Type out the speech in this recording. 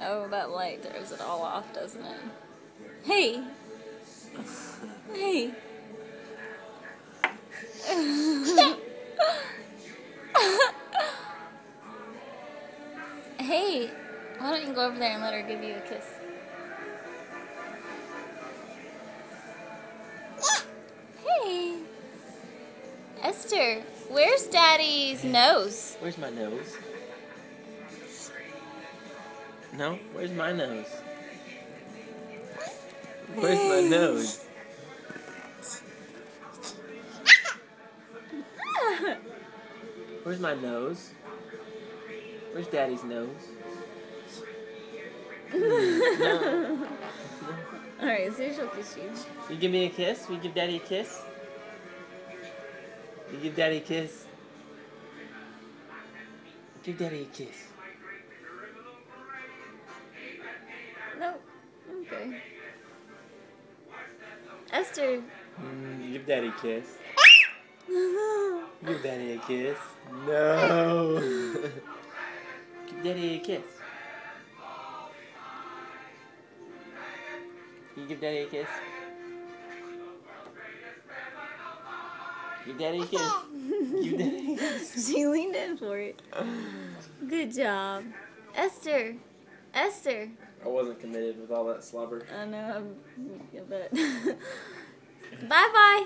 Oh, that light throws it all off, doesn't it? Hey! Hey! Hey! Why don't you go over there and let her give you a kiss? Hey! Esther, where's Daddy's nose? Where's my nose? No? Where's my nose? Where's my nose? Where's my nose? Where's Daddy's nose? No. Alright, so she'll kiss you. You give me a kiss? We give Daddy a kiss? You give Daddy a kiss? Give Daddy a kiss. No. Okay. Esther. Give Daddy a kiss. Give Daddy a kiss. No. Give Daddy a kiss. Can you give Daddy a kiss? Give Daddy a kiss. Give Daddy a kiss. She leaned in for it. Good job. Esther. Esther. I wasn't committed with all that slobber. I know. I bet. Bye-bye.